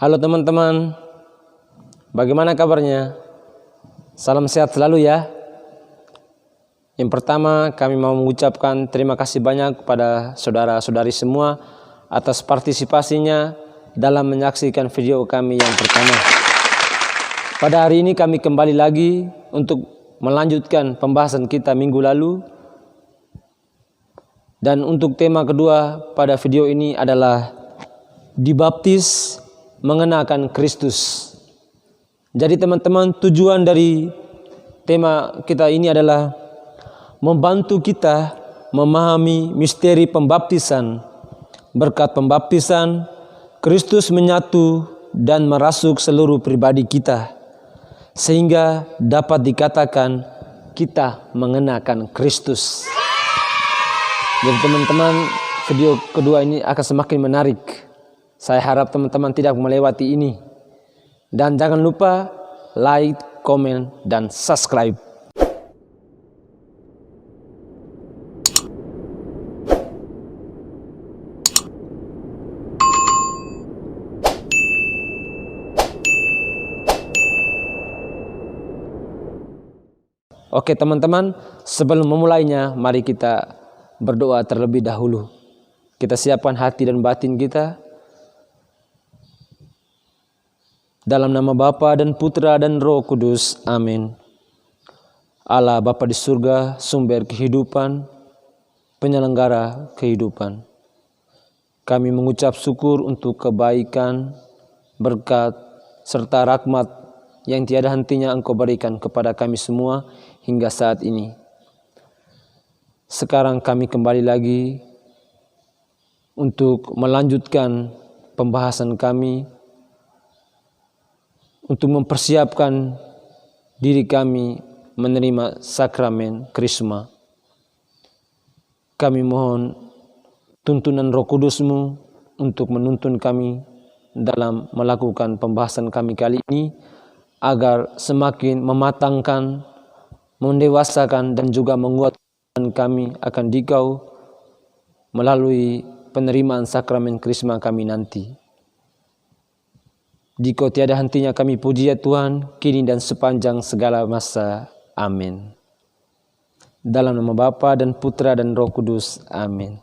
Halo teman-teman, bagaimana kabarnya? Salam sehat selalu ya. Yang pertama, kami mau mengucapkan terima kasih banyak kepada saudara-saudari semua atas partisipasinya dalam menyaksikan video kami yang pertama. Pada hari ini kami kembali lagi untuk melanjutkan pembahasan kita minggu lalu. Dan untuk tema kedua pada video ini adalah dibaptis mengenakan Kristus. Jadi teman-teman, tujuan dari tema kita ini adalah membantu kita memahami misteri pembaptisan. Berkat pembaptisan, Kristus menyatu dan merasuk seluruh pribadi kita, sehingga dapat dikatakan kita mengenakan Kristus. Jadi teman-teman, video kedua ini akan semakin menarik. Saya harap teman-teman tidak melewati ini. Dan jangan lupa like, komen, dan subscribe. Oke teman-teman, sebelum memulainya, mari kita berdoa terlebih dahulu. Kita siapkan hati dan batin kita. Dalam nama Bapa dan Putra dan Roh Kudus. Amin. Allah Bapa di surga, sumber kehidupan, penyelenggara kehidupan. Kami mengucap syukur untuk kebaikan, berkat, serta rahmat yang tiada hentinya Engkau berikan kepada kami semua hingga saat ini. Sekarang kami kembali lagi untuk melanjutkan pembahasan kami, untuk mempersiapkan diri kami menerima sakramen Krisma. Kami mohon tuntunan Roh Kudus-Mu untuk menuntun kami dalam melakukan pembahasan kami kali ini, agar semakin mematangkan, mendewasakan, dan juga menguatkan kami akan Dikau melalui penerimaan sakramen Krisma kami nanti. Dikau tiada hentinya kami puji ya Tuhan, kini dan sepanjang segala masa. Amin. Dalam nama Bapa dan Putra dan Roh Kudus. Amin.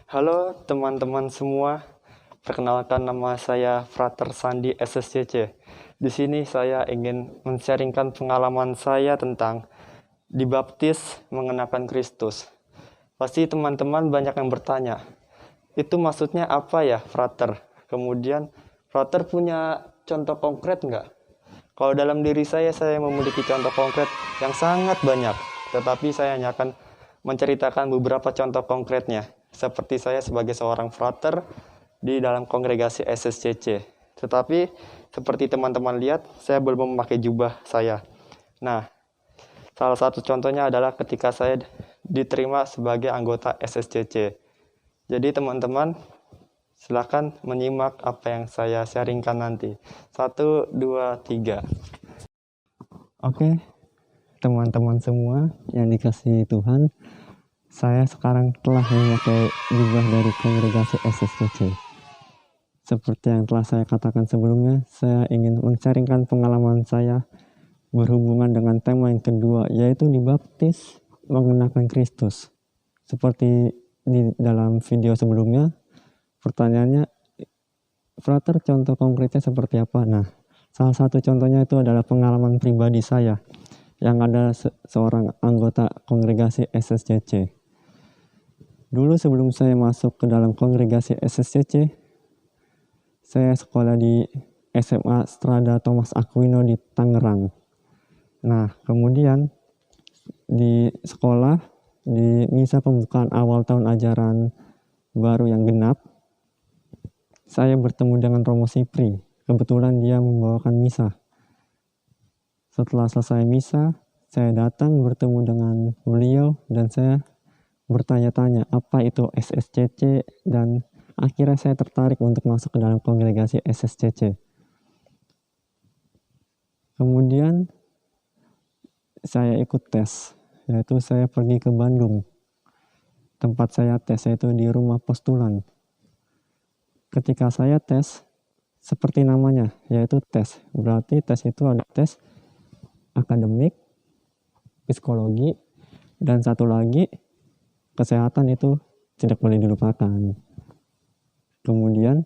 Halo teman-teman semua, perkenalkan nama saya Frater Sandi SSCC. Di sini saya ingin men-sharingkan pengalaman saya tentang dibaptis mengenakan Kristus. Pasti teman-teman banyak yang bertanya, itu maksudnya apa ya Frater? Kemudian Frater punya contoh konkret nggak? Kalau dalam diri saya memiliki contoh konkret yang sangat banyak, tetapi saya hanya akan menceritakan beberapa contoh konkretnya, seperti saya sebagai seorang frater di dalam kongregasi SSCC. Tetapi seperti teman-teman lihat, saya belum memakai jubah saya. Nah, salah satu contohnya adalah ketika saya diterima sebagai anggota SSCC. Jadi teman-teman, silakan menyimak apa yang saya sharingkan nanti. 1, 2, 3. Oke, teman-teman semua yang dikasihi Tuhan, saya sekarang telah memakai jubah dari kongregasi SSCC. Seperti yang telah saya katakan sebelumnya, saya ingin men-sharingkan pengalaman saya berhubungan dengan tema yang kedua, yaitu dibaptis mengenakan Kristus. Seperti di dalam video sebelumnya, pertanyaannya, Frater, contoh konkretnya seperti apa? Nah, salah satu contohnya itu adalah pengalaman pribadi saya yang ada seorang anggota kongregasi SSCC. Dulu sebelum saya masuk ke dalam kongregasi SSCC, saya sekolah di SMA Strada Thomas Aquino di Tangerang. Nah, kemudian di sekolah, di misa pembukaan awal tahun ajaran baru yang genap, saya bertemu dengan Romo Sipri. Kebetulan dia membawakan misa. Setelah selesai misa, saya datang bertemu dengan beliau dan saya bertanya-tanya apa itu SSCC, dan akhirnya saya tertarik untuk masuk ke dalam kongregasi SSCC. Kemudian saya ikut tes, yaitu saya pergi ke Bandung. Tempat saya tes yaitu di rumah postulan. Ketika saya tes, seperti namanya, yaitu tes. Berarti tes itu ada tes akademik, psikologi, dan satu lagi kesehatan, itu tidak boleh dilupakan. Kemudian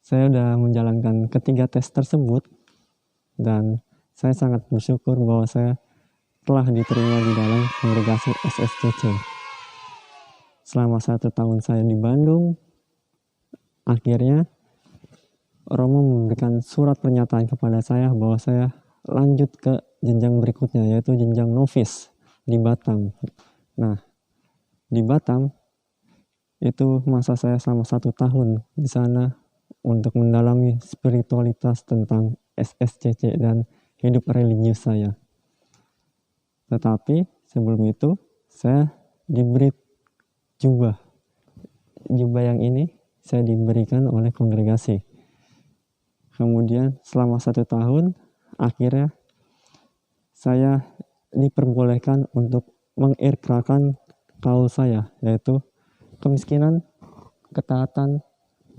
saya sudah menjalankan ketiga tes tersebut dan saya sangat bersyukur bahwa saya telah diterima di dalam kongregasi SSCC. Selama 1 tahun saya di Bandung, akhirnya Romo memberikan surat pernyataan kepada saya bahwa saya lanjut ke jenjang berikutnya, yaitu jenjang novis di Batam. Nah, di Batam itu masa saya selama 1 tahun di sana untuk mendalami spiritualitas tentang SSCC dan hidup religius saya. Tetapi sebelum itu saya diberi jubah. Jubah yang ini saya diberikan oleh kongregasi. Kemudian selama 1 tahun, akhirnya saya diperbolehkan untuk mengikrarkan kaul saya, yaitu kemiskinan, ketaatan,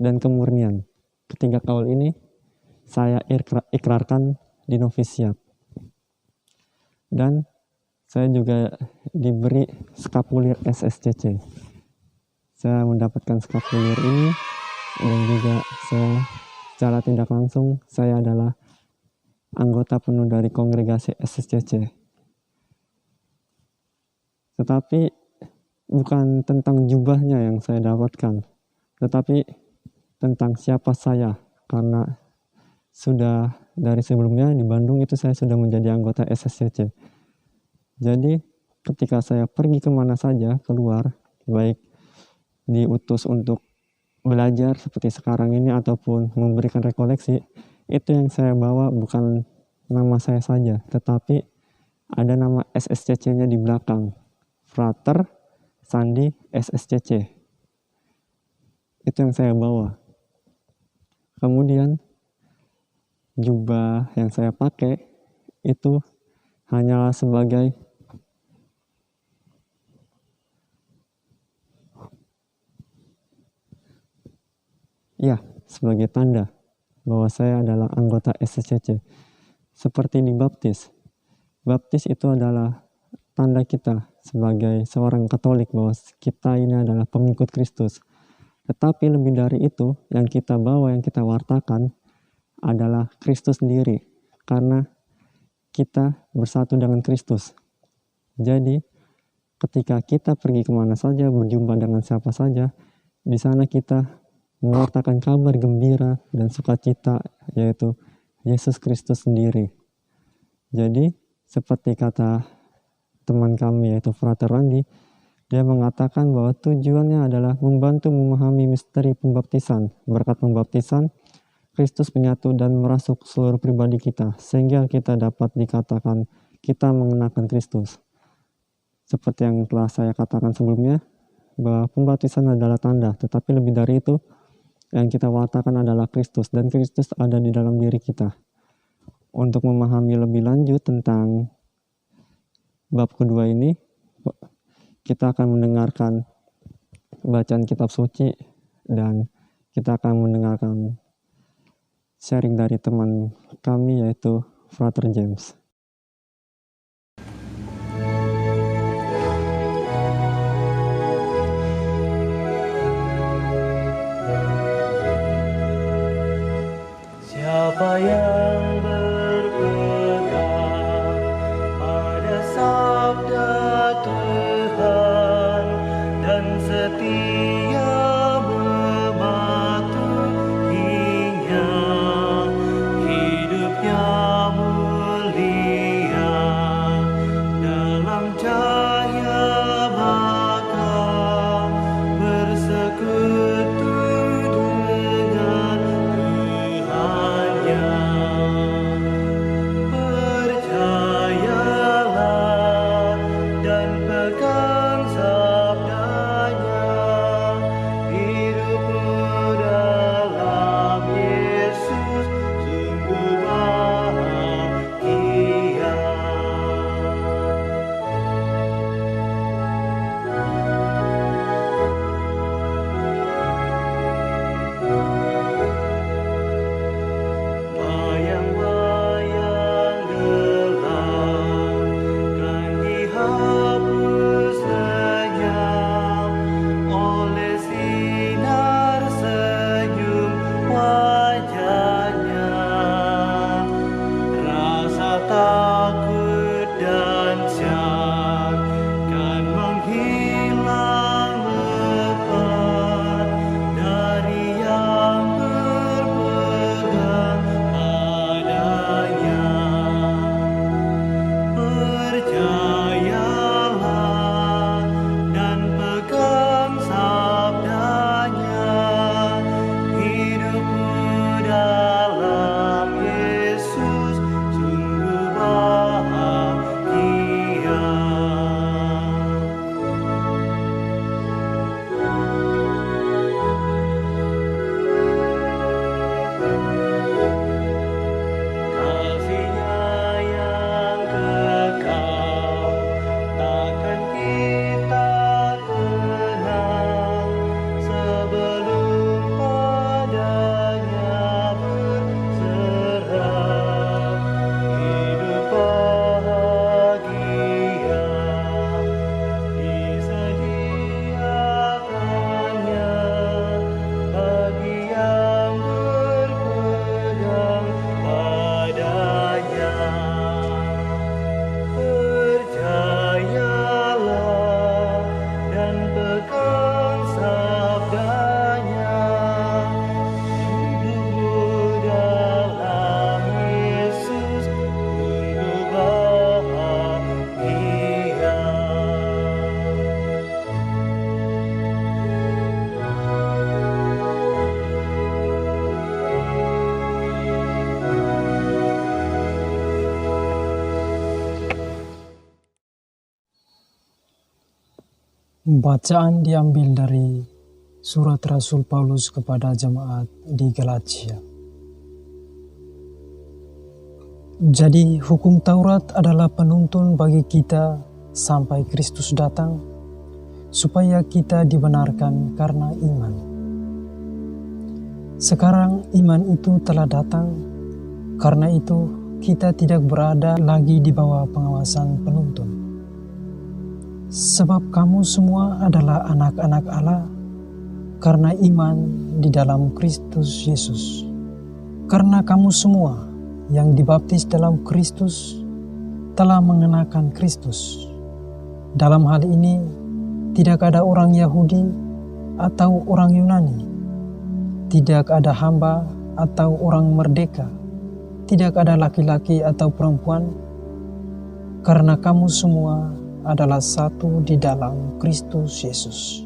dan kemurnian. Ketiga kaul ini saya ikrarkan di novisiat. Dan saya juga diberi skapulir SSCC. Saya mendapatkan skapulir ini dan juga saya secara tidak langsung saya adalah anggota penuh dari kongregasi SSCC. Tetapi bukan tentang jubahnya yang saya dapatkan, tetapi tentang siapa saya, karena sudah dari sebelumnya di Bandung itu saya sudah menjadi anggota SSCC. Jadi ketika saya pergi kemana saja keluar, baik diutus untuk belajar seperti sekarang ini ataupun memberikan rekoleksi, itu yang saya bawa bukan nama saya saja, tetapi ada nama SSCC-nya di belakang, Frater Sandi SSCC. Itu yang saya bawa. Kemudian jubah yang saya pakai itu hanyalah sebagai sebagai tanda bahwa saya adalah anggota SSCC. Seperti dibaptis. Baptis itu adalah tanda kita sebagai seorang Katolik bahwa kita ini adalah pengikut Kristus. Tetapi lebih dari itu, yang kita bawa, yang kita wartakan adalah Kristus sendiri, karena kita bersatu dengan Kristus. Jadi, ketika kita pergi kemana saja, berjumpa dengan siapa saja, di sana kita mewartakan kabar gembira dan sukacita, yaitu Yesus Kristus sendiri. Jadi, seperti kata teman kami yaitu Frater Randi, dia mengatakan bahwa tujuannya adalah membantu memahami misteri pembaptisan. Berkat pembaptisan, Kristus menyatu dan merasuk seluruh pribadi kita, sehingga kita dapat dikatakan kita mengenakan Kristus. Seperti yang telah saya katakan sebelumnya, bahwa pembaptisan adalah tanda, tetapi lebih dari itu, yang kita wartakan adalah Kristus, dan Kristus ada di dalam diri kita. Untuk memahami lebih lanjut tentang bab kedua ini, kita akan mendengarkan bacaan kitab suci dan kita akan mendengarkan sharing dari teman kami yaitu Frater James. Siapa yang berpegang pada sabda Tuhan dan setia mematuhinya, hidupnya mulia dalam cahaya bakal bersekutu dengan Tuhannya. Percayalah dan pegang sabdanya, hidupmu dalam Yesus sungguh bahagia. Bayang-bayang gelap kan dihapus lenyap oleh sinar senyum wajahnya. Rasa takut dan syak kan menghilang lepas dari yang berpegang padanya. Percayalah dan pegang sabdanya, hidupmu dalam Yesus sungguh bahagia. Kasih-Nya yang kekal takkan kita kenal sebelum padanya berserah. Hidup bahagia disediakannya bagi yang berpegang padanya. Percayalah dan pegang sabdanya, hidupmu dalam Yesus sungguh bahagia. Bacaan diambil dari surat Rasul Paulus kepada jemaat di Galatia. Jadi hukum Taurat adalah penuntun bagi kita sampai Kristus datang, supaya kita dibenarkan karena iman. Sekarang iman itu telah datang, karena itu kita tidak berada lagi di bawah pengawasan penuntun. Sebab kamu semua adalah anak-anak Allah karena iman di dalam Kristus Yesus. Karena kamu semua yang dibaptis dalam Kristus telah mengenakan Kristus. Dalam hal ini, tidak ada orang Yahudi atau orang Yunani, tidak ada hamba atau orang merdeka, tidak ada laki-laki atau perempuan, karena kamu semua adalah satu di dalam Kristus Yesus.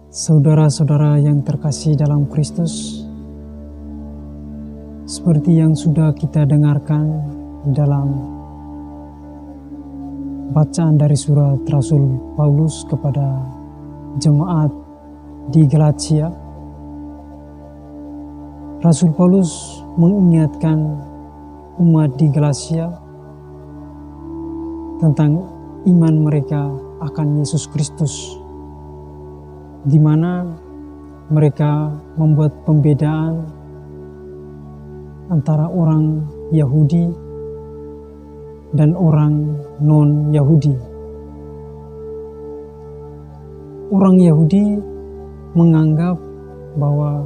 Saudara-saudara yang terkasih dalam Kristus, seperti yang sudah kita dengarkan dalam bacaan dari surat Rasul Paulus kepada jemaat di Galatia, Rasul Paulus mengingatkan umat di Galatia tentang iman mereka akan Yesus Kristus, di mana mereka membuat pembedaan antara orang Yahudi dan orang non-Yahudi. Orang Yahudi menganggap bahwa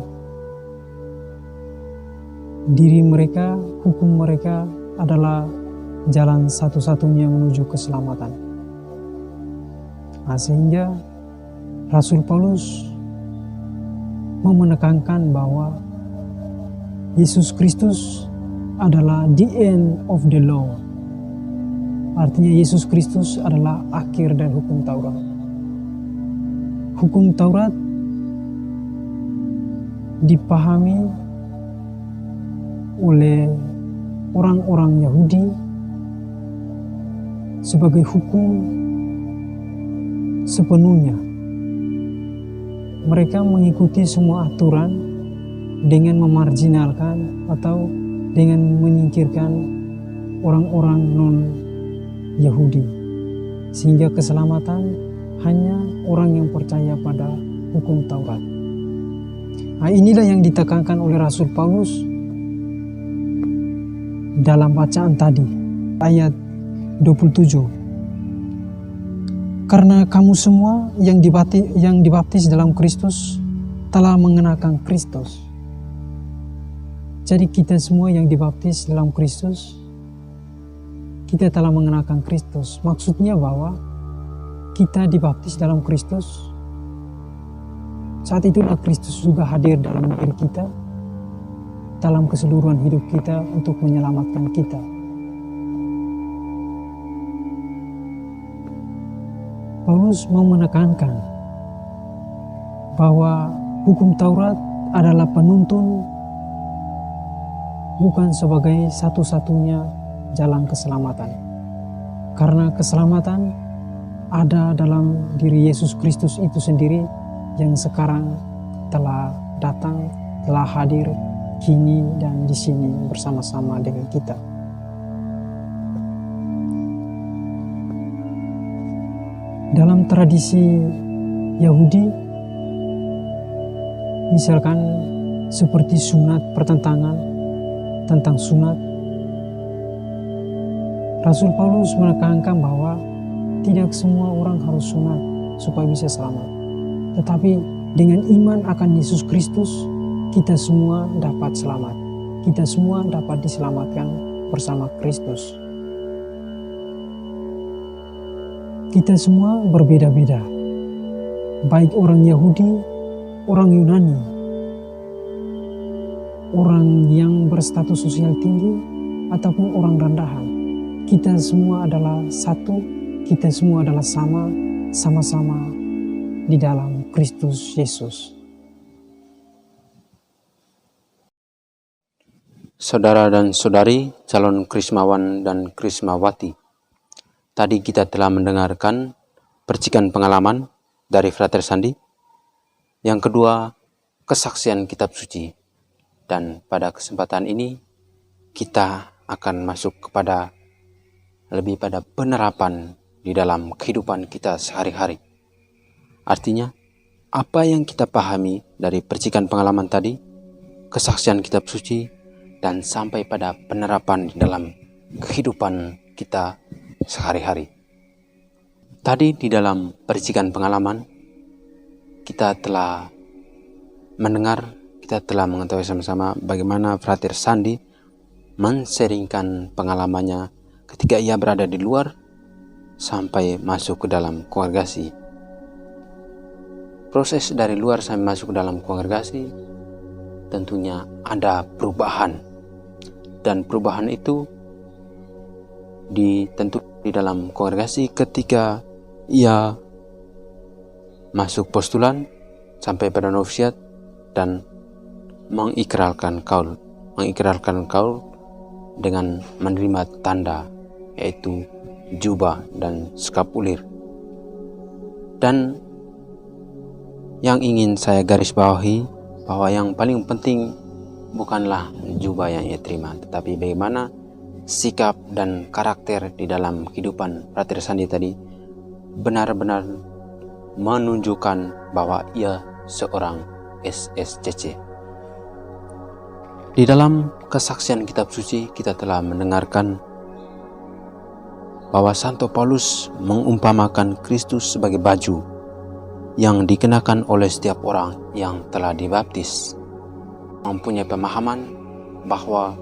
diri mereka, hukum mereka adalah jalan satu-satunya menuju keselamatan. Nah, sehingga Rasul Paulus menekankan bahwa Yesus Kristus adalah the end of the law. Artinya Yesus Kristus adalah akhir dari hukum Taurat. Hukum Taurat dipahami oleh orang-orang Yahudi sebagai hukum sepenuhnya. Mereka mengikuti semua aturan dengan memarginalkan atau dengan menyingkirkan orang-orang non-Yahudi, sehingga keselamatan hanya orang yang percaya pada hukum Taurat. Nah, inilah yang ditekankan oleh Rasul Paulus dalam bacaan tadi, ayat 27. Karena kamu semua yang dibaptis dalam Kristus telah mengenakan Kristus. Jadi kita semua yang dibaptis dalam Kristus, kita telah mengenakan Kristus. Maksudnya bahwa kita dibaptis dalam Kristus, saat itulah Kristus juga hadir dalam diri kita, dalam keseluruhan hidup kita untuk menyelamatkan kita. Paulus mau menekankan bahwa hukum Taurat adalah penuntun, bukan sebagai satu-satunya jalan keselamatan. Karena keselamatan ada dalam diri Yesus Kristus itu sendiri yang sekarang telah datang, telah hadir kini dan di sini bersama-sama dengan kita. Dalam tradisi Yahudi, misalkan seperti sunat, pertentangan tentang sunat, Rasul Paulus menekankan bahwa tidak semua orang harus sunat supaya bisa selamat. Tetapi dengan iman akan Yesus Kristus, kita semua dapat selamat. Kita semua dapat diselamatkan bersama Kristus. Kita semua berbeda-beda, baik orang Yahudi, orang Yunani, orang yang berstatus sosial tinggi, ataupun orang rendahan. Kita semua adalah satu, kita semua adalah sama-sama di dalam Kristus Yesus. Saudara dan saudari, calon Krismawan dan Krismawati, tadi kita telah mendengarkan percikan pengalaman dari Frater Sandi. Yang kedua, kesaksian kitab suci. Dan pada kesempatan ini, kita akan masuk kepada lebih pada penerapan di dalam kehidupan kita sehari-hari. Artinya, apa yang kita pahami dari percikan pengalaman tadi, kesaksian kitab suci, dan sampai pada penerapan di dalam kehidupan kita sehari-hari. Tadi di dalam percikan pengalaman, kita telah mendengar, kita telah mengetahui sama-sama bagaimana Frater Sandi men-sharingkan pengalamannya ketika ia berada di luar sampai masuk ke dalam kongregasi. Proses dari luar sampai masuk ke dalam kongregasi tentunya ada perubahan, dan perubahan itu ditentukan di dalam kongregasi ketika ia masuk postulan sampai pada novisiat dan mengikrarkan kaul dengan menerima tanda yaitu jubah dan skapulir. Dan yang ingin saya garis bawahi bahwa yang paling penting bukanlah jubah yang ia terima, tetapi bagaimana sikap dan karakter di dalam kehidupan Frater Sandi tadi benar-benar menunjukkan bahwa ia seorang SSCC. Di dalam kesaksian kitab suci kita telah mendengarkan bahwa Santo Paulus mengumpamakan Kristus sebagai baju yang dikenakan oleh setiap orang yang telah dibaptis, mempunyai pemahaman bahwa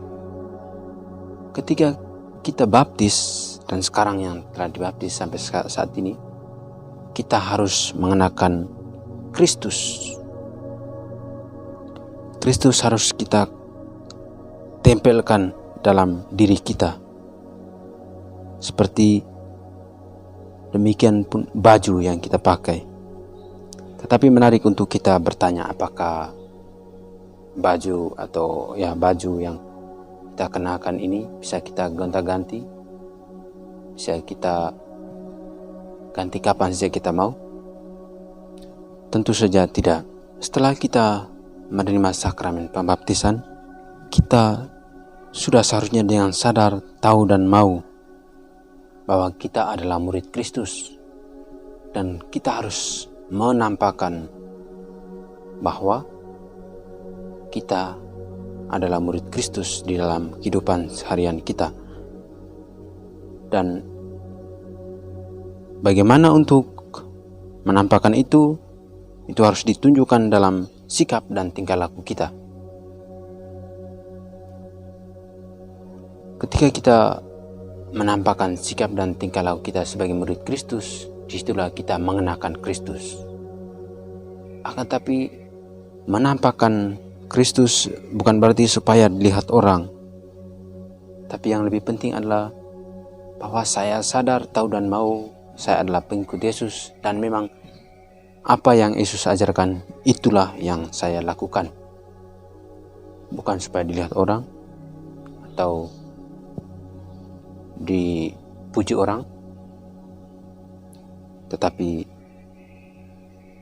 ketika kita baptis dan sekarang yang telah dibaptis sampai saat ini, kita harus mengenakan Kristus. Kristus harus kita tempelkan dalam diri kita. Seperti demikian pun baju yang kita pakai. Tetapi menarik untuk kita bertanya, apakah baju atau baju yang kita kenakan ini bisa kita gonta-ganti, bisa kita ganti kapan saja kita mau? Tentu saja tidak. Setelah kita menerima sakramen pembaptisan, kita sudah seharusnya dengan sadar, tahu dan mau bahwa kita adalah murid Kristus, dan kita harus menampakkan bahwa kita adalah murid Kristus di dalam kehidupan seharian kita. Dan bagaimana untuk menampakkan itu harus ditunjukkan dalam sikap dan tingkah laku kita. Ketika kita menampakkan sikap dan tingkah laku kita sebagai murid Kristus, disitulah kita mengenakan Kristus. Akan tapi menampakkan Kristus bukan berarti supaya dilihat orang, tapi yang lebih penting adalah bahwa saya sadar, tahu dan mau saya adalah pengikut Yesus, dan memang apa yang Yesus ajarkan itulah yang saya lakukan, bukan supaya dilihat orang atau dipuji orang, tetapi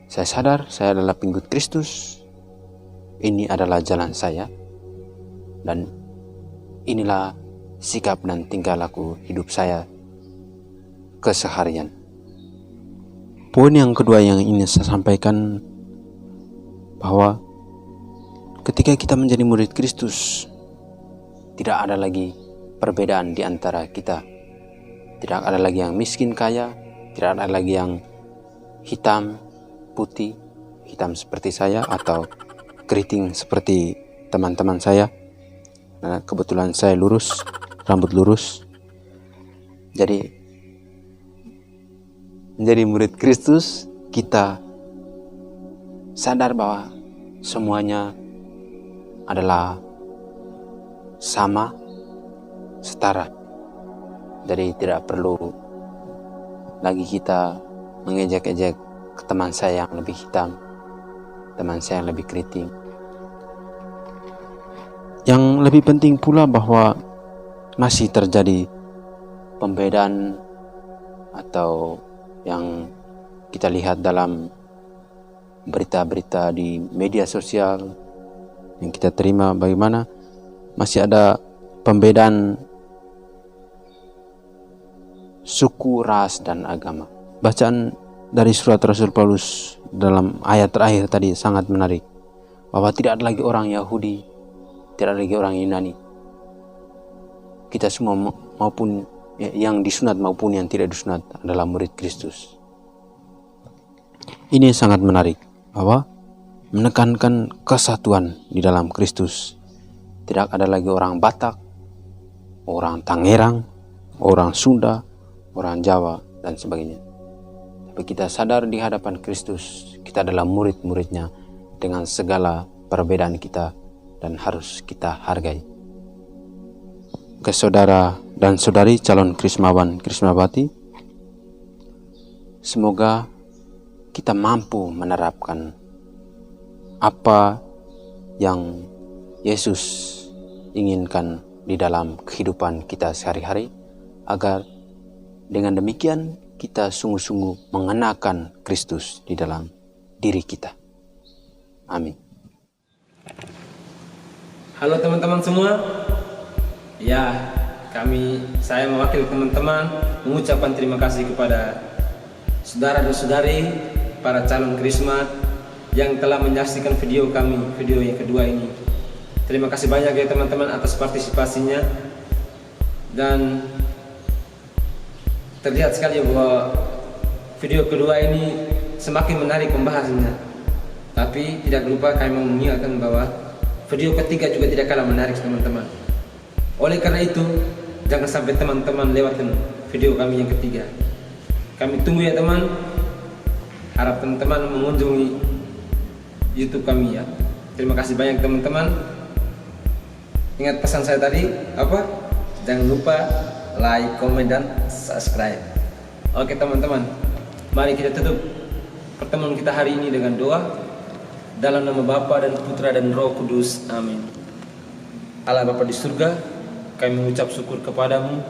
saya sadar saya adalah pengikut Kristus. Ini adalah jalan saya, dan inilah sikap dan tingkah laku hidup saya keseharian. Poin yang kedua yang ingin saya sampaikan, bahwa ketika kita menjadi murid Kristus, tidak ada lagi perbedaan di antara kita. Tidak ada lagi yang miskin kaya, tidak ada lagi yang hitam putih, hitam seperti saya atau keriting seperti teman-teman saya. Nah, kebetulan saya lurus, rambut lurus. Jadi menjadi murid Kristus, kita sadar bahwa semuanya adalah sama, setara. Jadi tidak perlu lagi kita mengejek-ejek ke teman saya yang lebih hitam, teman saya yang lebih keriting. Yang lebih penting pula bahwa masih terjadi pembedaan atau yang kita lihat dalam berita-berita di media sosial yang kita terima, bagaimana masih ada pembedaan suku, ras, dan agama. Bacaan dari surat Rasul Paulus dalam ayat terakhir tadi sangat menarik, bahwa tidak ada lagi orang Yahudi, tidak ada lagi orang Yunani. Kita semua maupun yang disunat maupun yang tidak disunat adalah murid Kristus. Ini sangat menarik bahwa menekankan kesatuan di dalam Kristus. Tidak ada lagi orang Batak, orang Tangerang, orang Sunda, orang Jawa, dan sebagainya. Tapi kita sadar di hadapan Kristus, kita adalah murid-muridnya dengan segala perbedaan kita dan harus kita hargai. Ke saudara dan saudari calon Krismawan Krismawati, semoga kita mampu menerapkan apa yang Yesus inginkan di dalam kehidupan kita sehari-hari, agar dengan demikian kita sungguh-sungguh mengenakan Kristus di dalam diri kita. Amin. Halo teman-teman semua. Ya, saya mewakili teman-teman mengucapkan terima kasih kepada saudara dan saudari para calon Krisma yang telah menyaksikan video yang kedua ini. Terima kasih banyak ya teman-teman atas partisipasinya, dan terlihat sekali bahwa video kedua ini semakin menarik pembahasannya. Tapi tidak lupa kami mengingatkan bahwa video ketiga juga tidak kalah menarik teman-teman. Oleh karena itu, jangan sampai teman-teman lewatkan video kami yang ketiga. Kami tunggu ya teman. Harap teman-teman mengunjungi YouTube kami ya. Terima kasih banyak teman-teman. Ingat pesan saya tadi apa? Jangan lupa like, komen, dan subscribe. Oke teman-teman, mari kita tutup pertemuan kita hari ini dengan doa. Dalam nama Bapa dan Putra dan Roh Kudus, amin. Allah Bapa di surga, kami mengucap syukur kepadamu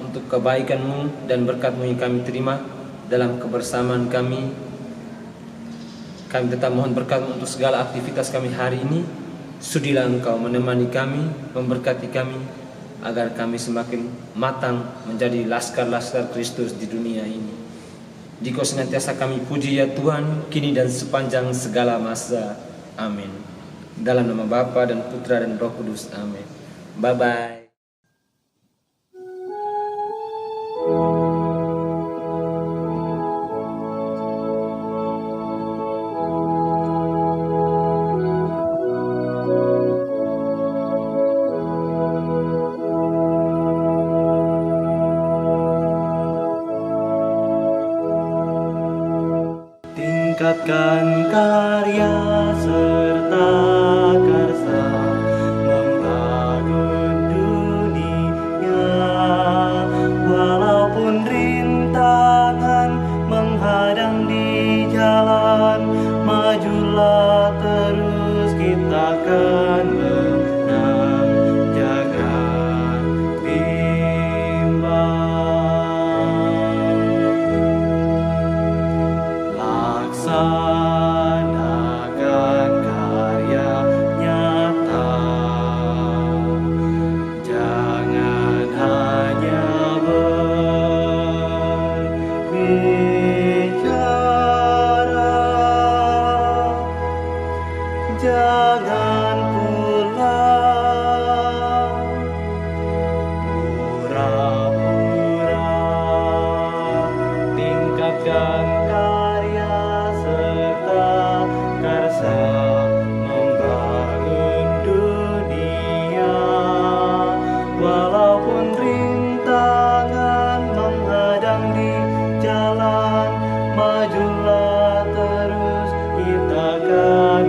untuk kebaikan-Mu dan berkat-Mu yang kami terima dalam kebersamaan kami. Kami tetap mohon berkat-Mu untuk segala aktivitas kami hari ini. Sudilah Engkau menemani kami, memberkati kami, agar kami semakin matang menjadi laskar-laskar Kristus di dunia ini. Dikau senantiasa kami puji ya Tuhan, kini dan sepanjang segala masa. Amin. Dalam nama Bapa dan Putra dan Roh Kudus, amin. Bye-bye. Tingkatkan karya serta karsa membangun dunia, walaupun rintangan menghadang di jalan, majulah terus, kita akan menang, jangan bimbang. Laksanakan karya nyata, jangan hanya berbicara, jangan pula pura-pura. Tingkatkan karya serta karsa membangun dunia, walaupun rintangan menghadang di jalan, majulah terus, kita akan